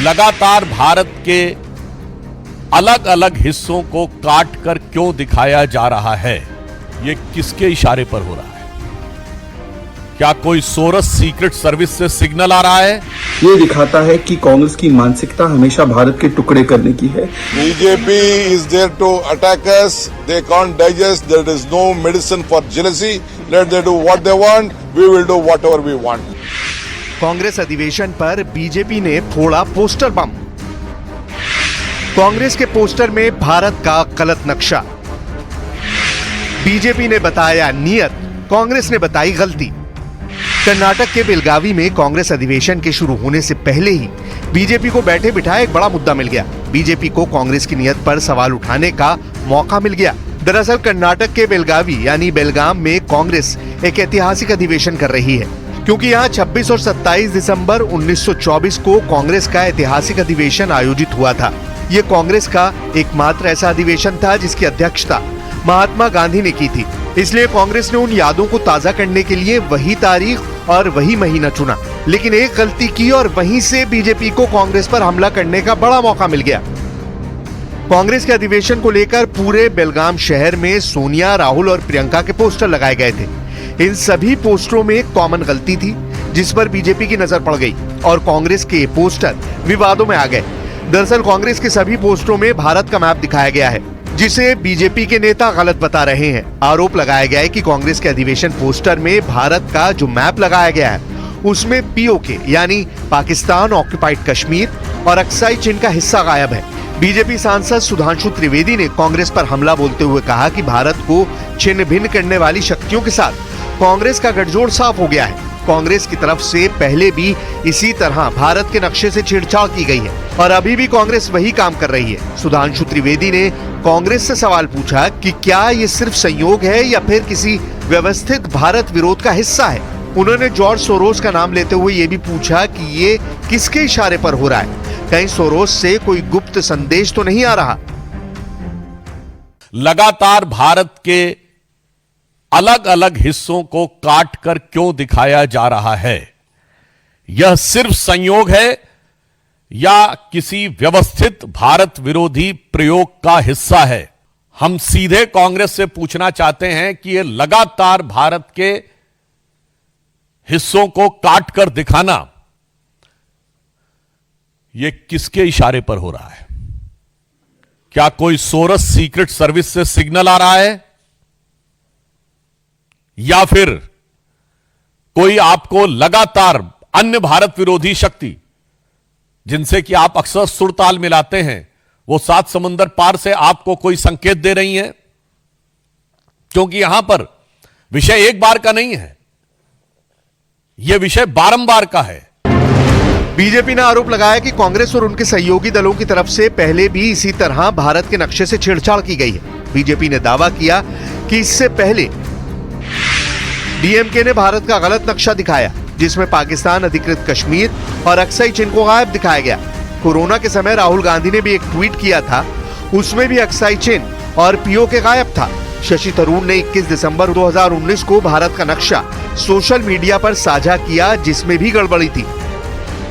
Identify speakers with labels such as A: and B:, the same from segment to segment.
A: लगातार भारत के अलग अलग हिस्सों को काट कर क्यों दिखाया जा रहा है? यह किसके इशारे पर हो रहा है? क्या कोई सोरस सीक्रेट सर्विस से सिग्नल आ रहा है?
B: ये दिखाता है कि कांग्रेस की मानसिकता हमेशा भारत के टुकड़े करने की है।
C: BJP is there to attack us. They can't digest. There is no medicine for jealousy. Let them do what they want. We will do whatever we want.
D: Congress अधिवेशन पर बीजेपी ने फोड़ा पोस्टर बम। कांग्रेस के पोस्टर में भारत का गलत नक्शा। बीजेपी ने बताया नियत, कांग्रेस ने बताई गलती। कर्नाटक के बेलगावी में कांग्रेस अधिवेशन के शुरू होने से पहले ही बीजेपी को बैठे बिठाए एक बड़ा मुद्दा मिल गया। बीजेपी को कांग्रेस की नियत पर सवाल उठाने का मौका मिल गया। दरअसल कर्नाटक के बेलगावी यानी बेलगाम में कांग्रेस एक ऐतिहासिक अधिवेशन कर रही है, क्योंकि यहाँ 26 और 27 दिसंबर 1924 को कांग्रेस का ऐतिहासिक अधिवेशन आयोजित हुआ था। ये कांग्रेस का एकमात्र ऐसा अधिवेशन था जिसकी अध्यक्षता महात्मा गांधी ने की थी। इसलिए कांग्रेस ने उन यादों को ताजा करने के लिए वही तारीख और वही महीना चुना। लेकिन एक गलती की और वहीं से बीजेपी को कांग्रेस पर हमला करने का बड़ा मौका मिल गया। कांग्रेस के अधिवेशन को लेकर पूरे बेलगाम शहर में सोनिया, राहुल और प्रियंका के पोस्टर लगाए गए थे। इन सभी पोस्टरों में एक कॉमन गलती थी जिस पर बीजेपी की नजर पड़ गई और कांग्रेस के पोस्टर विवादों में आ गए। दरअसल कांग्रेस के सभी पोस्टरों में भारत का मैप दिखाया गया है, जिसे बीजेपी के नेता गलत बता रहे हैं। आरोप लगाया गया है कि कांग्रेस के अधिवेशन पोस्टर में भारत का जो मैप लगाया गया है उसमें पीओके यानी पाकिस्तान ऑक्युपाइड कश्मीर और अक्साई चीन का हिस्सा गायब है। बीजेपी सांसद सुधांशु त्रिवेदी ने कांग्रेस पर हमला बोलते हुए कहा कि भारत को छिन्न भिन्न करने वाली शक्तियों के साथ कांग्रेस का गठजोड़ साफ हो गया है। कांग्रेस की तरफ से पहले भी इसी तरह भारत के नक्शे से छेड़छाड़ की गई है और अभी भी कांग्रेस वही काम कर रही है। सुधांशु त्रिवेदी ने कांग्रेस से सवाल पूछा कि क्या ये सिर्फ संयोग है या फिर किसी व्यवस्थित भारत विरोध का हिस्सा है। उन्होंने जॉर्ज सोरोस का नाम लेते हुए ये भी पूछा कि ये किसके इशारे पर हो रहा है, कहीं सोरोस से कोई गुप्त संदेश तो नहीं आ रहा।
A: लगातार भारत के अलग अलग हिस्सों को काट कर क्यों दिखाया जा रहा है? यह सिर्फ संयोग है या किसी व्यवस्थित भारत विरोधी प्रयोग का हिस्सा है? हम सीधे कांग्रेस से पूछना चाहते हैं कि यह लगातार भारत के हिस्सों को काट कर दिखाना यह किसके इशारे पर हो रहा है? क्या कोई सोरस सीक्रेट सर्विस से सिग्नल आ रहा है या फिर कोई आपको लगातार अन्य भारत विरोधी शक्ति जिनसे कि आप अक्सर सुरताल मिलाते हैं वो 7 समुंदर पार से आपको कोई संकेत दे रही हैं? क्योंकि यहां पर विषय एक बार का नहीं है, यह विषय बारंबार का है।
D: बीजेपी ने आरोप लगाया कि कांग्रेस और उनके सहयोगी दलों की तरफ से पहले भी इसी तरह भारत के नक्शे से छेड़छाड़ की गई है। बीजेपी ने दावा किया कि इससे पहले डीएमके ने भारत का गलत नक्शा दिखाया जिसमें पाकिस्तान अधिकृत कश्मीर और अक्साई चीन को गायब दिखाया गया। कोरोना के समय राहुल गांधी ने भी एक ट्वीट किया था, उसमें भी अक्साई चीन और पीओके गायब था। शशि थरूर ने 21 दिसंबर 2019 को भारत का नक्शा सोशल मीडिया पर साझा किया जिसमें भी गड़बड़ी थी।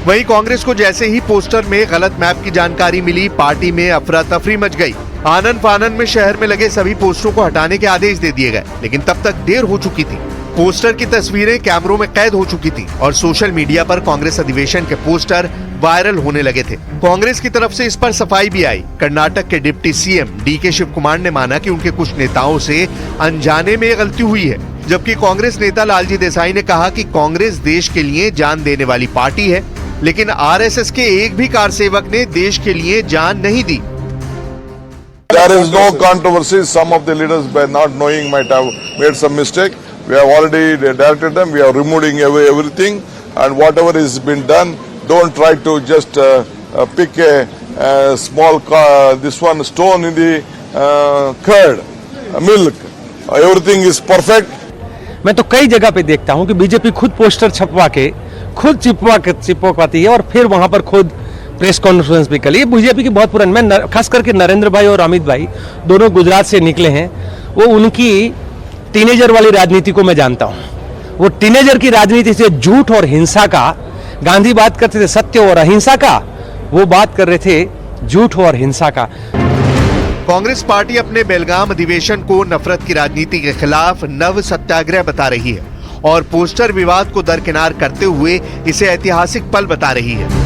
D: वहीं कांग्रेस को जैसे ही पोस्टर में गलत मैप की जानकारी मिली, पार्टी में अफरा तफरी मच गई। आनन फानन में शहर में लगे सभी पोस्टरों को हटाने के आदेश दे दिए गए, लेकिन तब तक देर हो चुकी थी। पोस्टर की तस्वीरें कैमरों में कैद हो चुकी थी और सोशल मीडिया पर कांग्रेस अधिवेशन के पोस्टर वायरल होने लगे थे। कांग्रेस की तरफ से इस पर सफाई भी आई। कर्नाटक के deputy CM DK Shivakumar ने माना कि उनके कुछ नेताओं से अनजाने में गलती हुई है, जबकि कांग्रेस नेता लालजी देसाई ने कहा कि कांग्रेस देश के लिए जान देने वाली पार्टी है, लेकिन आरएसएस के एक भी कारसेवक ने देश के लिए जान नहीं दी।
C: There is no controversy. Some of the leaders, by not knowing, might have made some mistake. We have already directed them. We are removing everything, and whatever is been done, don't try to just pick a small stone in the curd, milk. Everything is perfect.
E: मैं तो कई जगह पे देखता हूँ कि BJP खुद poster छपवा के खुद चिपकवाती है और फिर वहां पर खुद प्रेस कॉन्फ्रेंस भी कर ली। बीजेपी की बहुत पुरानी, मैं खास करके नरेंद्र भाई और अमित भाई दोनों गुजरात से निकले हैं, वो उनकी टीनेजर वाली राजनीति को मैं जानता हूं। वो टीनेजर की राजनीति से झूठ और हिंसा का, गांधी बात करते थे सत्य और अहिंसा का, वो बात कर रहे थे झूठ और हिंसा का।
D: कांग्रेस पार्टी अपने बेलगाम अधिवेशन को नफरत की राजनीति के खिलाफ नव सत्याग्रह बता रही है और पोस्टर विवाद को दरकिनार करते हुए इसे ऐतिहासिक पल बता रही है।